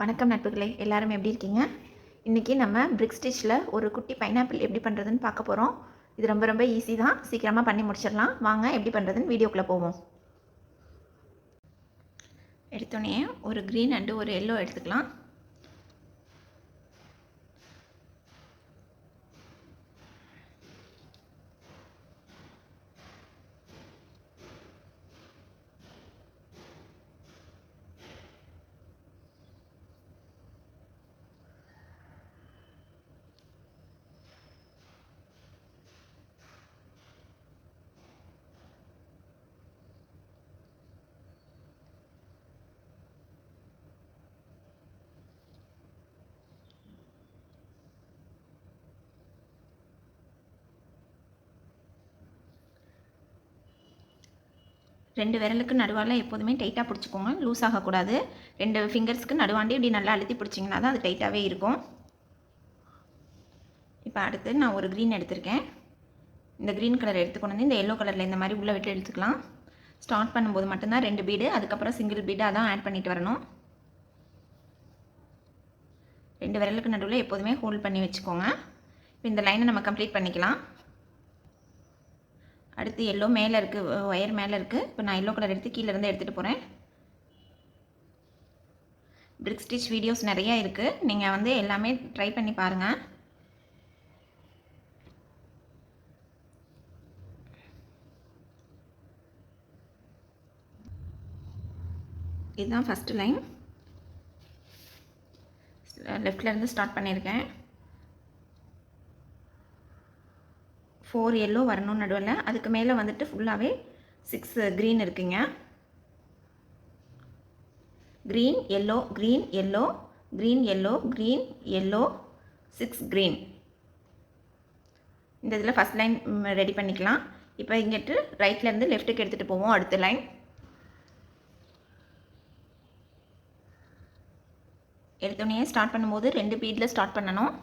வணக்கம் நட்புகளே, எல்லாரும் எப்படி இருக்கீங்க? இன்றைக்கி நம்ம பிரிக் ஸ்டிச்சில் ஒரு குட்டி பைனாப்பிள் எப்படி பண்ணுறதுன்னு பார்க்க போகிறோம். இது ரொம்ப ரொம்ப ஈஸி தான், சீக்கிரமாக பண்ணி முடிச்சிடலாம். வாங்க எப்படி பண்ணுறதுன்னு வீடியோக்குள்ளே போவோம். எடுத்தோடனே ஒரு க்ரீன் அண்டு ஒரு எல்லோ எடுத்துக்கலாம். ரெண்டு விரலுக்கு நடுவால் எப்போதுமே டைட்டாக பிடிச்சிக்கோங்க, லூஸ் ஆகக்கூடாது. ரெண்டு ஃபிங்கர்ஸ்க்கு நடுவாண்டி இப்படி நல்லா அழுத்தி பிடிச்சிங்கன்னா தான் அது டைட்டாகவே இருக்கும். இப்போ அடுத்து நான் ஒரு க்ரீன் எடுத்திருக்கேன். இந்த க்ரீன் கலர் எடுத்துக்கொண்டு வந்து இந்த எல்லோ கலரில் இந்த மாதிரி உள்ளே விட்டு எடுத்துக்கலாம். ஸ்டார்ட் பண்ணும்போது மட்டும்தான் 2 பீடு, அதுக்கப்புறம் சிங்கிள் பீடாக தான் ஆட் பண்ணிட்டு வரணும். 2 விரலுக்கு நடுவில் எப்போதுமே ஹோல்ட் பண்ணி வச்சுக்கோங்க. இப்போ இந்த லைனை நம்ம கம்ப்ளீட் பண்ணிக்கலாம். அடுத்து எல்லோ மேலே இருக்குது, ஒயர் மேலே இருக்குது. இப்போ நான் எல்லோ கலர் எடுத்து கீழேருந்து எடுத்துகிட்டு போகிறேன். பிரிக் ஸ்டிச் வீடியோஸ் நிறையா இருக்குது, நீங்கள் வந்து எல்லாமே ட்ரை பண்ணி பாருங்கள். இதுதான் ஃபஸ்ட்டு லைன். லெஃப்ட்லேருந்து ஸ்டார்ட் பண்ணியிருக்கேன். 4 எல்லோ வரணும் நடுவில். அதுக்கு மேலே வந்துட்டு ஃபுல்லாகவே 6 க்ரீன் இருக்குங்க. Green yellow green yellow green yellow green yellow 6 green. இந்த இதில் ஃபஸ்ட் லைன் ரெடி பண்ணிக்கலாம். இப்போ இங்கிட்டு ரைட்லேருந்து லெஃப்ட்டுக்கு எடுத்துகிட்டு போவோம். அடுத்த லைன் எடுத்தோடனே ஸ்டார்ட் பண்ணும்போது 2 பீடில் ஸ்டார்ட் பண்ணணும்.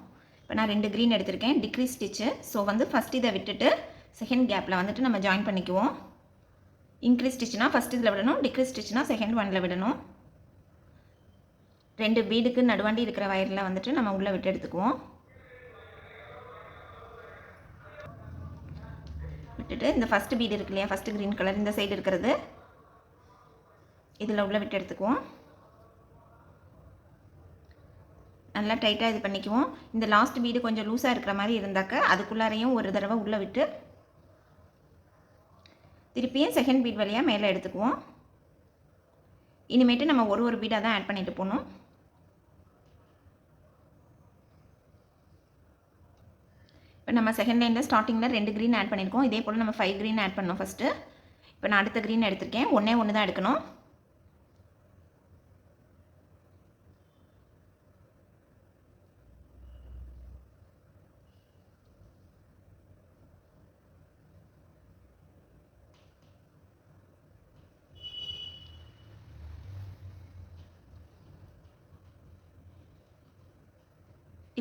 இப்போ நான் 2 க்ரீன் எடுத்திருக்கேன், டிக்ரீஸ் ஸ்டிச்சு. ஸோ வந்து ஃபஸ்ட் இதை விட்டுட்டு செகண்ட் கேப்பில் வந்துட்டு நம்ம ஜாயின் பண்ணிக்குவோம். இன்க்ரீஸ் ஸ்டிச்னா ஃபஸ்ட் இதில் விடணும், டிக்ரீஸ் ஸ்டிச்னா செகண்ட் ஒனில் விடணும். 2 பீடுக்கு நடுவாண்டி இருக்கிற வயரில் வந்துட்டு நம்ம உள்ளே விட்டு எடுத்துக்குவோம். விட்டுட்டு இந்த ஃபஸ்ட்டு பீடு இருக்கு இல்லையா, ஃபஸ்ட்டு க்ரீன் கலர் இந்த சைடு இருக்கிறது, இதில் உள்ளே விட்டு எடுத்துக்குவோம். நல்லா டைட்டாக இது பண்ணிக்குவோம். இந்த லாஸ்ட் பீடு கொஞ்சம் லூஸாக இருக்கிற மாதிரி இருந்தாக்க அதுக்குள்ளாரையும் ஒரு தடவை உள்ளே விட்டு திருப்பியும் செகண்ட் பீட் வழியாக மேலே எடுத்துக்குவோம். இனிமேட்டு நம்ம ஒரு பீடாக தான் ஆட் பண்ணிட்டு போகணும். இப்போ நம்ம செகண்ட் லைனில் ஸ்டார்டிங்கில் 2 க்ரீன் ஆட் பண்ணியிருக்கோம். இதே போல் நம்ம 5 க்ரீன் ஆட் பண்ணோம் ஃபஸ்ட்டு. இப்போ நான் அடுத்த க்ரீன் எடுத்திருக்கேன். ஒன்று தான் எடுக்கணும்.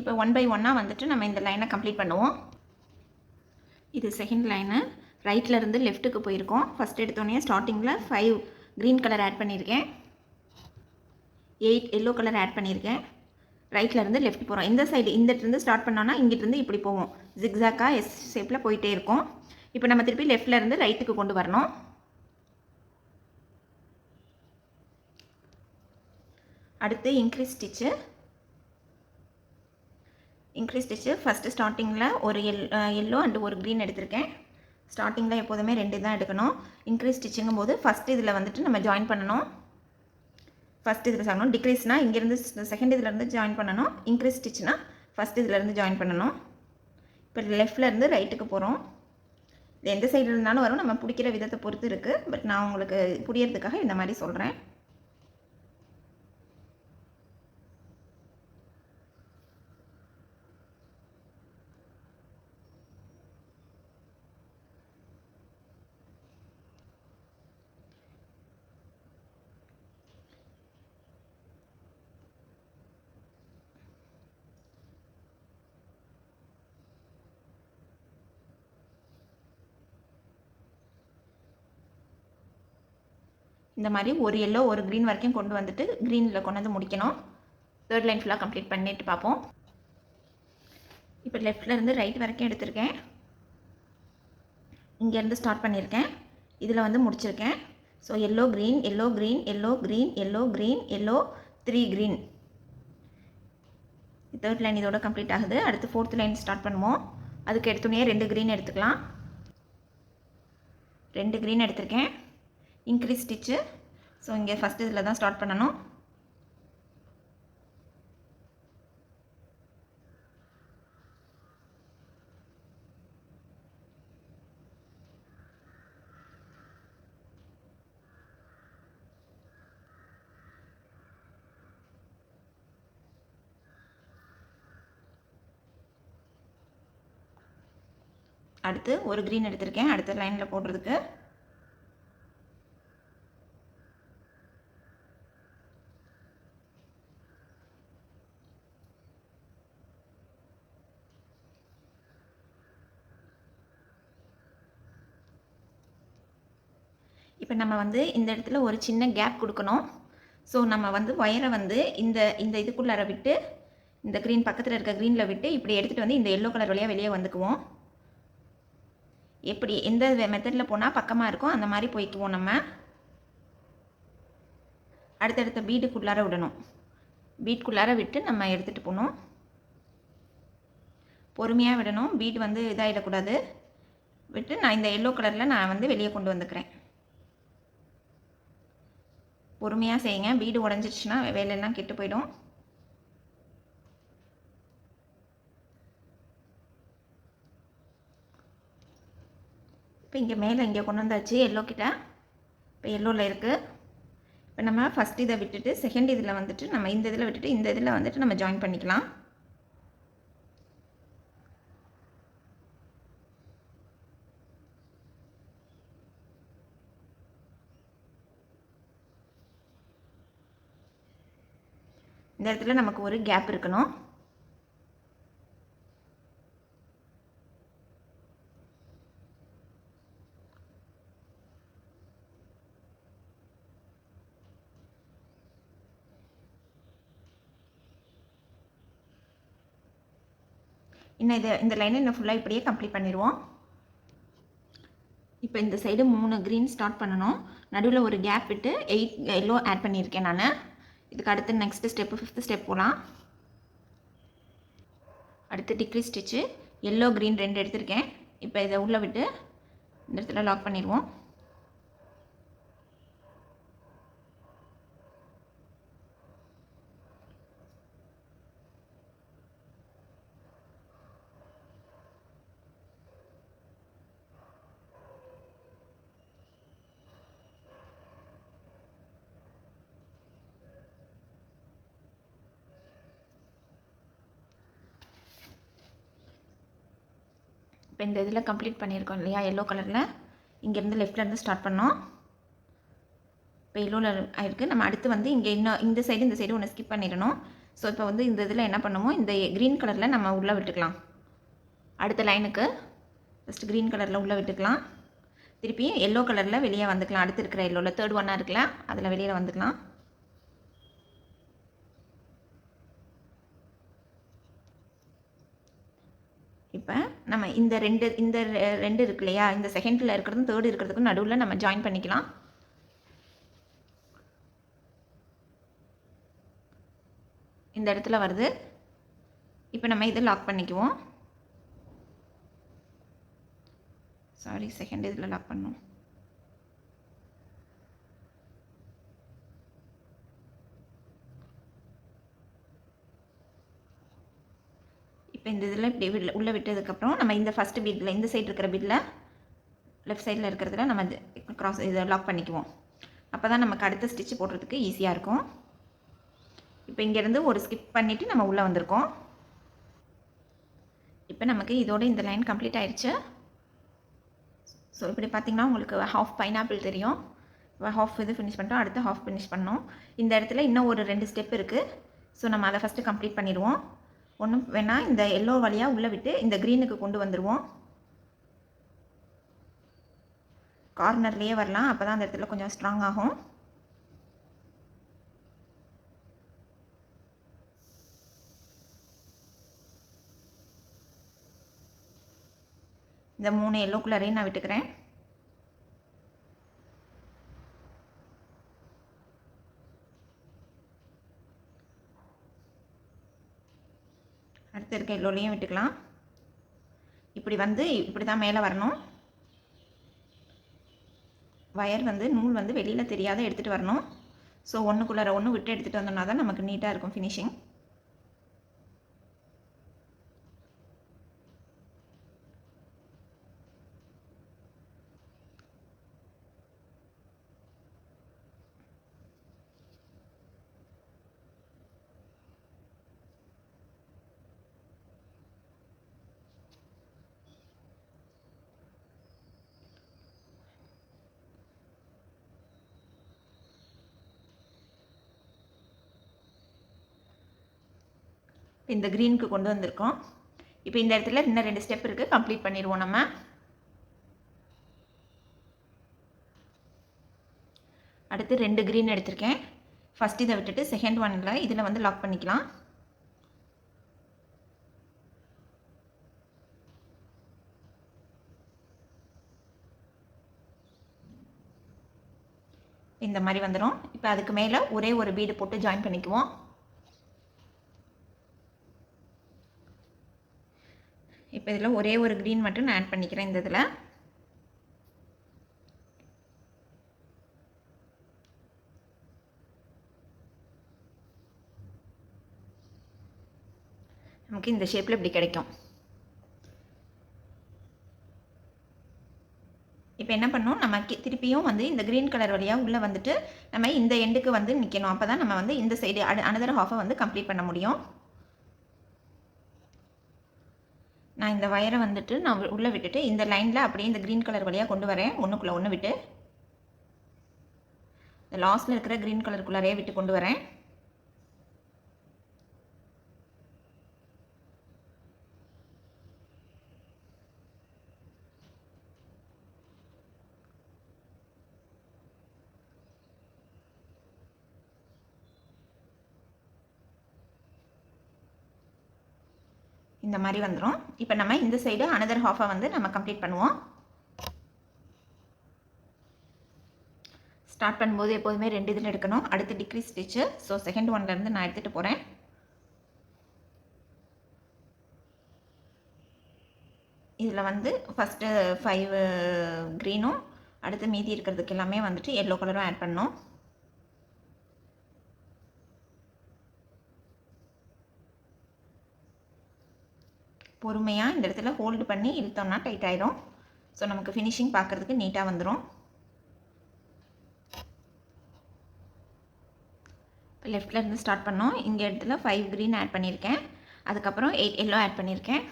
இப்போ 1 by 1 வந்துட்டு நம்ம இந்த லைனை கம்ப்ளீட் பண்ணுவோம். இது செகண்ட் லைனு. ரைட்லேருந்து லெஃப்ட்டுக்கு போயிருக்கோம். ஃபஸ்ட் எடுத்தோடனே ஸ்டார்டிங்கில் 5 க்ரீன் கலர் ஆட் பண்ணியிருக்கேன், 8 எல்லோ கலர் ஆட் பண்ணியிருக்கேன். ரைட்லேருந்து லெஃப்ட் போகிறோம். இந்த சைடு இங்கிட்டிருந்து ஸ்டார்ட் பண்ணோன்னா இங்கிட்டிருந்து இப்படி போவோம், ஜிக்ஸாக்காக எஸ் ஷேப்பில் போயிட்டே இருக்கும். இப்போ நம்ம திருப்பி லெஃப்ட்லேருந்து ரைட்டுக்கு கொண்டு வரணும். அடுத்து increase stitch. Increase stitch first ஸ்டார்டிங்கில் ஒரு எல்லோ அண்டு ஒரு க்ரீன் எடுத்திருக்கேன். ஸ்டார்டிங்கில் எப்போதுமே 2 தான் எடுக்கணும். இன்க்ரீஸ் ஸ்டிச்சுங்கும் போது ஃபஸ்ட்டு இதில் வந்துட்டு நம்ம ஜாயின் பண்ணணும். ஃபஸ்ட் இதில் சாகணும். டிக்ரீஸ்னால் இங்கேருந்து செகண்ட் இதிலேருந்து ஜாயின் பண்ணணும். இன்க்ரீஸ் ஸ்டிச்னால் ஃபஸ்ட் இதிலேருந்து ஜாயின் பண்ணணும். இப்போ லெஃப்ட்லேருந்து ரைட்டுக்கு போகிறோம். இது எந்த சைடு இருந்தாலும் வரும், நம்ம பிடிக்கிற விதத்தை பொறுத்து இருக்குது. பட் நான் உங்களுக்கு புரியறதுக்காக இந்த மாதிரி சொல்கிறேன். இந்த மாதிரி ஒரு எல்லோ ஒரு க்ரீன் வரைக்கும் கொண்டு வந்துட்டு க்ரீனில் கொண்டு வந்து முடிக்கணும். தேர்ட் லைன் ஃபுல்லாக கம்ப்ளீட் பண்ணிட்டு பார்ப்போம். இப்போ லெஃப்ட்லேருந்து ரைட் வரைக்கும் எடுத்திருக்கேன். இங்கேருந்து ஸ்டார்ட் பண்ணியிருக்கேன். இதில் வந்து முடிச்சிருக்கேன். So yellow green yellow green yellow green yellow green yellow 3 green. Third line இதோட கம்ப்ளீட் ஆகுது. அடுத்து ஃபோர்த் லைன் ஸ்டார்ட் பண்ணுவோம். அதுக்கு எடுத்துனே 2 க்ரீன் எடுத்துக்கலாம். 2 க்ரீன் எடுத்திருக்கேன். Increase stitch. ஸோ இங்கே ஃபஸ்ட்டு இதில் தான் ஸ்டார்ட் பண்ணணும். அடுத்து ஒரு க்ரீன் எடுத்திருக்கேன் அடுத்த லைனில் போடுறதுக்கு. இப்போ நம்ம வந்து இந்த இடத்துல ஒரு சின்ன கேப் கொடுக்கணும். ஸோ நம்ம வந்து ஒயரை வந்து இந்த இந்த இதுக்குள்ளார விட்டு இந்த க்ரீன் பக்கத்தில் இருக்க க்ரீனில் விட்டு இப்படி எடுத்துகிட்டு வந்து இந்த எல்லோ கலர் வழியாக வெளியே வந்துக்குவோம். எப்படி எந்த மெத்தடில் போனால் பக்கமாக இருக்கும் அந்த மாதிரி போய்க்குவோம். நம்ம அடுத்தடுத்த பீடுக்குள்ளார விடணும். பீட்குள்ளார விட்டு நம்ம எடுத்துகிட்டு போகணும். பொறுமையாக விடணும். பீட் வந்து இதாகிடக்கூடாது. விட்டு நான் இந்த எல்லோ கலரில் நான் வந்து வெளியே கொண்டு வந்துக்கிறேன். பொறுமையாக செய்யுங்க. பீடு உடஞ்சிடுச்சுன்னா வேலையெல்லாம் கெட்டு போயிடும். இப்போ இங்கே மேலே இங்கே கொண்டு வந்தாச்சு எல்லோ கிட்ட. இப்போ எல்லோவில் இருக்குது. இப்போ நம்ம ஃபஸ்ட் இதை விட்டுட்டு செகண்ட் இதில் வந்துட்டு நம்ம இந்த இதில் விட்டுட்டு இந்த இதில் வந்துட்டு நம்ம ஜாயின் பண்ணிக்கலாம். இந்த இடத்துல நமக்கு ஒரு கேப் இருக்கணும். இன்னும் இந்த லைனை இன்னும் ஃபுல்லாக இப்படியே கம்ப்ளீட் பண்ணிடுவோம். இப்போ இந்த சைடு 3 க்ரீன் ஸ்டார்ட் பண்ணணும். நடுவில் ஒரு கேப் விட்டு 8 எல்லோ ஆட் பண்ணியிருக்கேன் நான். இதுக்கு அடுத்து நெக்ஸ்ட் ஸ்டெப்பு 5th ஸ்டெப் போகலாம். அடுத்து டிக்ரீஸ் ஸ்டிச்சு. எல்லோ க்ரீன் 2 எடுத்திருக்கேன். இப்போ இதை உள்ளே விட்டு இந்த இடத்துல லாக் பண்ணிடுவோம். இப்போ இந்த இதில் கம்ப்ளீட் பண்ணியிருக்கோம் இல்லையா எல்லோ கலரில். இங்கேருந்து லெஃப்ட்லேருந்து ஸ்டார்ட் பண்ணோம். இப்போ எல்லோவில் ஆயிருக்கு. நம்ம அடுத்து வந்து இங்கே இன்னும் இந்த சைடு ஒன்று ஸ்கிப் பண்ணிடணும். ஸோ இப்போ வந்து இந்த இதில் என்ன பண்ணுவோம், இந்த க்ரீன் கலரில் நம்ம உள்ளே விட்டுக்கலாம். அடுத்த லைனுக்கு ஃபஸ்ட்டு க்ரீன் கலரில் உள்ளே விட்டுக்கலாம். திருப்பி எல்லோ கலரில் வெளியே வந்துக்கலாம். அடுத்து இருக்கிற எல்லோவில் தேர்ட் ஒன்னாக இருக்குல்ல அதில் வெளியில் வந்துக்கலாம். இப்போ நம்ம இந்த ரெண்டு இருக்கு இல்லையா, இந்த செகண்டில் இருக்கிறதும் தேர்டு இருக்கிறதுக்கும் நடுவில் நம்ம ஜாயின் பண்ணிக்கலாம். இந்த இடத்துல வருது. இப்போ நம்ம இதை லாக் பண்ணிக்குவோம். சாரி, செகண்ட் இதில் லாக் பண்ணோம். இப்போ இந்த இதில் இப்படி உள்ளே விட்டதுக்கப்புறம் நம்ம இந்த ஃபஸ்ட்டு பீட்டில் இந்த சைடு இருக்கிற பீட்டில் லெஃப்ட் சைடில் இருக்கிறதுல நம்ம இதை லாக் பண்ணிக்குவோம். அப்போ தான் நமக்கு அடுத்த ஸ்டிச் போடுறதுக்கு ஈஸியாக இருக்கும். இப்போ இங்கேருந்து ஒரு ஸ்கிப் பண்ணிவிட்டு நம்ம உள்ளே வந்திருக்கோம். இப்போ நமக்கு இதோட இந்த லைன் கம்ப்ளீட் ஆயிடுச்சு. ஸோ இப்படி பார்த்திங்கன்னா உங்களுக்கு ஹாஃப் பைனாப்பிள் தெரியும். ஹாஃப் இது ஃபினிஷ் பண்ணிட்டோம். அடுத்து ஹாஃப் ஃபினிஷ் பண்ணோம். இந்த இடத்துல இன்னும் ஒரு 2 ஸ்டெப் இருக்குது. ஸோ நம்ம அதை ஃபஸ்ட்டு கம்ப்ளீட் பண்ணிடுவோம். ஒன்றும் வேணால் இந்த எல்லோ வழியாக உள்ளே விட்டு இந்த க்ரீனுக்கு கொண்டு வந்துடுவோம். கார்னர்லேயே வரலாம், அப்போ தான் அந்த இடத்துல கொஞ்சம் ஸ்ட்ராங் ஆகும். இந்த 3 எல்லோ கலரையும் நான் விட்டுக்கிறேன். அடுத்து இருக்க எல்லோலையும் விட்டுக்கலாம். இப்படி வந்து இப்படி தான் மேலே வரணும். வயர் வந்து நூல் வந்து வெளியில் தெரியாத எடுத்துகிட்டு வரணும். ஸோ ஒன்றுக்குள்ளார ஒன்று விட்டு எடுத்துகிட்டு வந்தோம்னா தான் நமக்கு நீட்டாக இருக்கும் ஃபினிஷிங். இந்த க்ரீனுக்கு கொண்டு வந்திருக்கோம். இப்போ இந்த இடத்துல இன்னும் 2 ஸ்டெப் இருக்குது, கம்ப்ளீட் பண்ணிடுவோம் நம்ம. அடுத்து 2 க்ரீன் எடுத்திருக்கேன். ஃபஸ்ட் இதை விட்டுட்டு செகண்ட் ஒன்னில் இதில் வந்து லாக் பண்ணிக்கலாம். இந்த மாதிரி வந்துடும். இப்போ அதுக்கு மேலே ஒரே ஒரு பீடு போட்டு ஜாயின் பண்ணிக்குவோம். இப்போ இதில் ஒரே ஒரு க்ரீன் மட்டும் நான் ஆட் பண்ணிக்கிறேன். இந்த இதில் நமக்கு இந்த ஷேப்பில் இப்படி கிடைக்கும். இப்போ என்ன பண்ணணும், நம்ம திருப்பியும் வந்து இந்த க்ரீன் கலர் வழியாக உள்ளே வந்துட்டு நம்ம இந்த எண்டுக்கு வந்து நிற்கணும். அப்போ தான் நம்ம வந்து இந்த சைடு அனதர் ஹாஃபை வந்து கம்ப்ளீட் பண்ண முடியும். நான் இந்த வயரை வந்துட்டு நான் உள்ளே விட்டுட்டு இந்த லைனில் அப்படியே இந்த க்ரீன் கலர் வழியாக கொண்டு வரேன். ஒன்றுக்குள்ளே ஒன்று விட்டு இந்த லாஸ்ட்டில் இருக்கிற க்ரீன் கலருக்குள்ளாரையே விட்டு கொண்டு வரேன். இந்த மாதிரி வந்துடும். இப்போ நம்ம இந்த சைடு அனதர் ஹாஃபை வந்து நம்ம கம்ப்ளீட் பண்ணுவோம். ஸ்டார்ட் பண்ணும்போது எப்போதுமே 2 இதில் எடுக்கணும். அடுத்து டிக்ரீஸ் ஸ்டிச்சு. ஸோ செகண்ட் ஒன்லேருந்து நான் எடுத்துகிட்டு போகிறேன். இதில் வந்து ஃபஸ்ட்டு 5 க்ரீனும் அடுத்து மீதி இருக்கிறதுக்கு எல்லாமே வந்துட்டு எல்லோ கலரும் ஆட் பண்ணணும். பொறுமையாக இந்த இடத்துல ஹோல்டு பண்ணி இழுத்தோம்னா டைட் ஆகிடும். ஸோ நமக்கு ஃபினிஷிங் பார்க்குறதுக்கு நீட்டாக வந்துடும். இப்போ லெஃப்ட்லேருந்து ஸ்டார்ட் பண்ணோம். இங்கே இடத்துல 5 க்ரீன் ஆட் பண்ணியிருக்கேன். அதுக்கப்புறம் 8 எல்லோ ஆட் பண்ணியிருக்கேன்.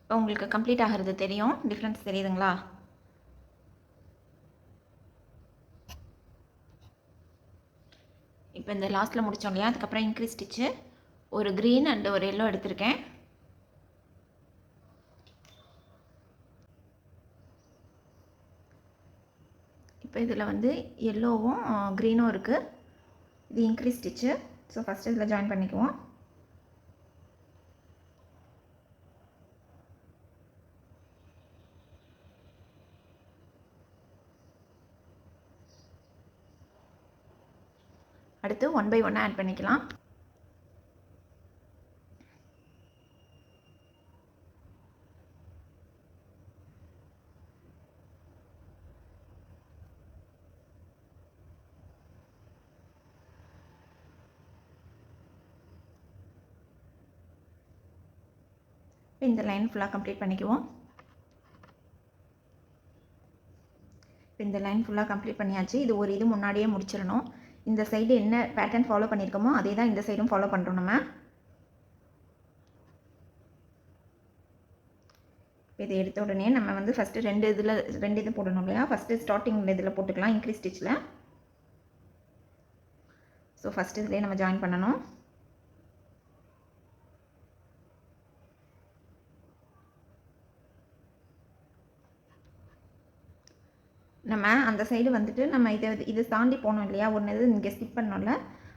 இப்போ உங்களுக்கு கம்ப்ளீட் ஆகிறது தெரியும். டிஃப்ரென்ஸ் தெரியுதுங்களா? இப்போ இந்த லாஸ்ட்டில் முடித்தோம் இல்லையா, அதுக்கப்புறம் இன்க்ரீஸ் ஸ்டிச்சு ஒரு க்ரீன் அண்ட் ஒரு எல்லோ எடுத்திருக்கேன். இப்போ இதில் வந்து எல்லோவும் க்ரீனும் இருக்குது. இது இன்க்ரீஸ் ஸ்டிச்சு. ஸோ ஃபஸ்ட்டு இதில் ஜாயின் பண்ணிக்குவோம். அடுத்து 1 by 1 ஆட் பண்ணிக்கலாம். இந்த லைன் ஃபுல்லாக கம்ப்ளீட் பண்ணிக்குவோம். இந்த லைன் ஃபுல்லாக கம்ப்ளீட் பண்ணியாச்சு. இது ஒரு இது முன்னாடியே முடிச்சிடணும். இந்த சைடு என்ன பேட்டர்ன் ஃபாலோ பண்ணியிருக்கோமோ அதே தான் இந்த சைடும் ஃபாலோ பண்ணுறோம் நம்ம. இதை எடுத்த உடனே நம்ம வந்து ஃபஸ்ட்டு 2 இது போடணும் இல்லையா. ஃபஸ்ட்டு ஸ்டார்டிங் இதில் போட்டுக்கலாம், இன்க்ரீஸ் ஸ்டிச்சில். ஸோ ஃபஸ்ட்டு இதிலே நம்ம ஜாயின் பண்ணணும். நம்ம அந்த சைடு வந்துட்டு நம்ம இதை தாண்டி போனோம் இல்லையா, ஒன்று இது இங்கே ஸ்கிப் பண்ணோம்ல,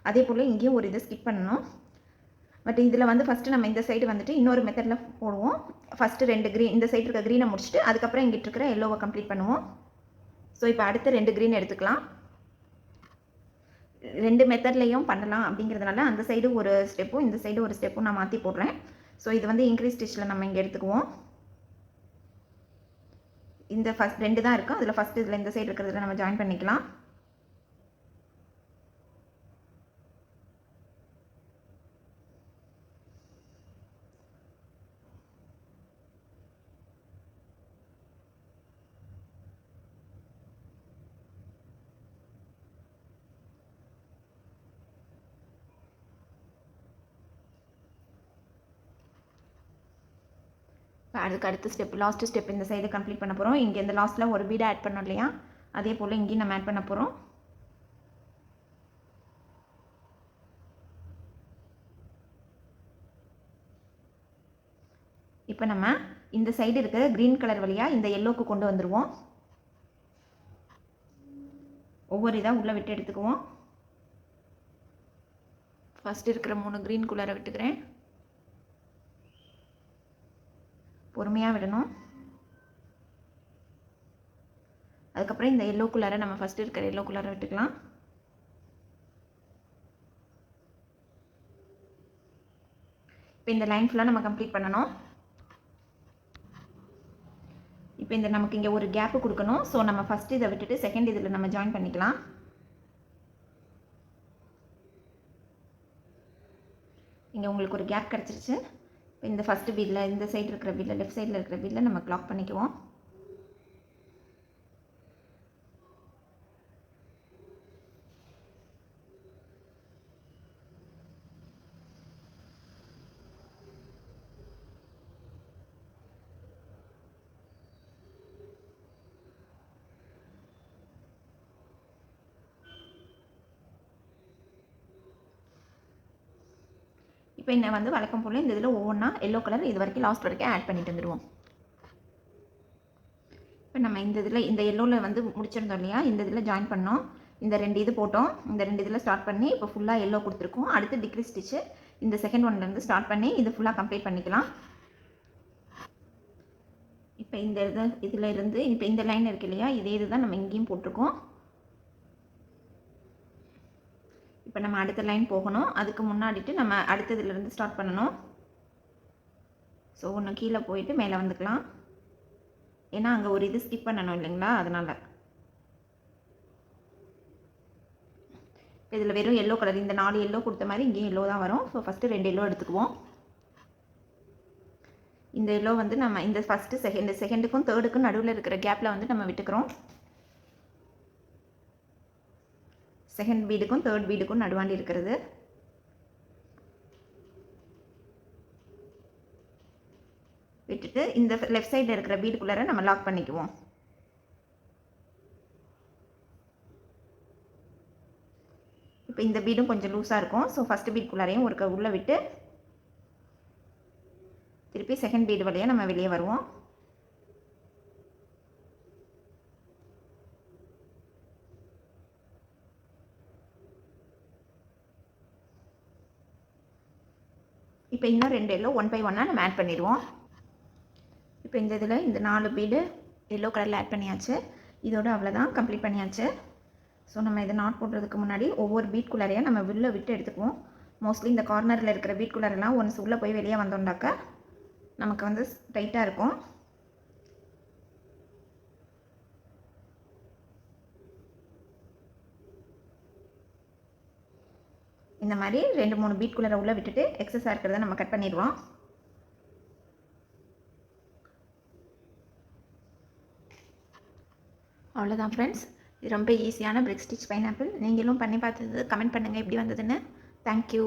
அதே போல் இங்கேயும் ஒரு இதை ஸ்கிப் பண்ணணும். பட் இதில் வந்து ஃபஸ்ட்டு நம்ம இந்த சைடு வந்துட்டு இன்னொரு மெத்தடில் போடுவோம். ஃபஸ்ட்டு 2 க்ரீன் இந்த சைடு இருக்க க்ரீனை முடிச்சுட்டு அதுக்கப்புறம் இங்கிட்டு இருக்கிற எல்லோவை கம்ப்ளீட் பண்ணுவோம். ஸோ இப்போ அடுத்து 2 க்ரீன் எடுத்துக்கலாம். 2 மெத்தட்லேயும் பண்ணலாம் அப்படிங்கிறதுனால அந்த சைடு ஒரு ஸ்டெப்பும் இந்த சைடு ஒரு ஸ்டெப்பும் நான் மாற்றி போடுறேன். ஸோ இது வந்து இன்க்ரீஸ் ஸ்டிச்சில் நம்ம இங்கே எடுத்துக்குவோம். இந்த ஃபஸ்ட் 2 தான் இருக்கும். அதில் ஃபஸ்ட்டு இதில் இந்த சைடு இருக்கிறதுல நம்ம ஜாயின் பண்ணிக்கலாம். அதுக்கு அடுத்த ஸ்டெப் லாஸ்ட் ஸ்டெப் இந்த சைடு கம்ப்ளீட் பண்ண போகிறோம். இங்கே இந்த லாஸ்ட்டில் ஒரு பீடை ஆட் பண்ணோம் இல்லையா, அதே போல் இங்கேயும் நம்ம ஆட் பண்ண போகிறோம். இப்போ நம்ம இந்த சைடு இருக்கிற க்ரீன் கலர் வழியாக இந்த எல்லோக்கு கொண்டு வந்துடுவோம். ஒவ்வொரு இதாக உள்ளே விட்டு எடுத்துக்குவோம். ஃபஸ்ட்டு இருக்கிற 3 க்ரீன் குள்ளரை விட்டுக்கிறேன். பொறுமையாக விடணும். அதுக்கப்புறம் இந்த எல்லோ குள்ளார நம்ம ஃபஸ்ட்டு இருக்கிற எல்லோ குள்ளார விட்டுக்கலாம். இப்போ இந்த லைன் ஃபுல்லாக நம்ம கம்ப்ளீட் பண்ணணும். இப்போ இந்த நமக்கு இங்கே ஒரு கேப்பு கொடுக்கணும். ஸோ நம்ம ஃபஸ்ட்டு இதை விட்டுட்டு செகண்ட் இதில் நம்ம ஜாயின் பண்ணிக்கலாம். இங்கே உங்களுக்கு ஒரு கேப் கிடச்சிருச்சு. இப்போ இந்த ஃபஸ்ட்டு பீடில் இந்த சைடு இருக்கிற பீடில் லெஃப்ட் சைடில் இருக்கிற பீடில் நம்ம லாக் பண்ணிக்குவோம். இப்போ என்ன வந்து வழக்கம் போல் இந்த இதில் ஒவ்வொன்றா எல்லோ கலர் இது வரைக்கும் லாஸ்ட் வரைக்கும் ஆட் பண்ணிட்டு வந்துடுவோம். இப்போ நம்ம இந்த இதில் இந்த எல்லோவில் வந்து முடிச்சிருந்தோம் இல்லையா, இந்த இதில் ஜாயின் பண்ணோம். இந்த 2 இது போட்டோம். இந்த 2 இதில் ஸ்டார்ட் பண்ணி இப்போ ஃபுல்லாக எல்லோ கொடுத்துருக்கோம். அடுத்து டிக்ரீஸ் ஸ்டிச்சு இந்த செகண்ட் ஒன்லேருந்து ஸ்டார்ட் பண்ணி இது ஃபுல்லாக கம்ப்ளீட் பண்ணிக்கலாம். இப்போ இந்த இதில் இருந்து இப்போ இந்த லைன் இருக்கு இல்லையா, இதே இதுதான் நம்ம இங்கேயும் போட்டிருக்கோம். இப்போ நம்ம அடுத்த லைன் போகணும். அதுக்கு முன்னாடிட்டு நம்ம அடுத்ததுலேருந்து ஸ்டார்ட் பண்ணணும். ஸோ ஒன்று கீழே போயிட்டு மேலே வந்துக்கலாம். ஏன்னா அங்கே ஒரு இது ஸ்கிப் பண்ணணும் இல்லைங்களா, அதனால். இதில் வெறும் எல்லோ கலர் இந்த 4 எல்லோ கொடுத்த மாதிரி இங்கேயும் எல்லோ தான் வரும். ஸோ ஃபஸ்ட்டு 2 எல்லோ எடுத்துக்குவோம். இந்த எல்லோ வந்து நம்ம இந்த ஃபஸ்ட்டு செகண்டுக்கும் தேர்டுக்கும் நடுவில் இருக்கிற கேப்பில் வந்து நம்ம விட்டுக்கிறோம். செகண்ட் பீடுக்கும் தேர்ட் பீடுக்கும் நடுவாண்டி இருக்கிறது. விட்டுட்டு இந்த லெஃப்ட் சைடில் இருக்கிற பீடுக்குள்ளார நம்ம லாக் பண்ணிக்குவோம். இப்போ இந்த பீடும் கொஞ்சம் லூஸாக இருக்கும். ஸோ ஃபஸ்ட்டு பீடுக்குள்ளாரையும் ஒரு உள்ளே விட்டு திருப்பி செகண்ட் பீடு வழியாக நம்ம வெளியே வருவோம். இப்போ இன்னும் 2 எல்லோ 1 by 1 நம்ம ஆட் பண்ணிடுவோம். இப்போ இந்த இதில் இந்த 4 பீடு எல்லோ கலரில் ஆட் பண்ணியாச்சு. இதோட அவ்வளோதான், கம்ப்ளீட் பண்ணியாச்சு. ஸோ நம்ம இதை நாட் போடுறதுக்கு முன்னாடி ஒவ்வொரு பீட் குள்ளாரையாக நம்ம உள்ளே விட்டு எடுத்துக்குவோம். மோஸ்ட்லி இந்த கார்னரில் இருக்கிற பீட் குள்ளாரெல்லாம் ஒன்ஸ் உள்ளே போய் வெளியே வந்தோம்னாக்கா நமக்கு வந்து டைட்டாக இருக்கும். இந்த மாதிரி 2-3 பீட் குள்ளார உள்ளே விட்டுட்டு எக்ஸஸாக இருக்கிறத நம்ம கட் பண்ணிடுவோம். அவ்வளோதான் ஃப்ரெண்ட்ஸ். இது ரொம்ப ஈஸியான பிரிக் ஸ்டிச் பைனாப்பிள். நீங்களும் பண்ணி பார்த்தது கமெண்ட் பண்ணுங்கள் எப்படி வந்ததுன்னு. தேங்க்யூ.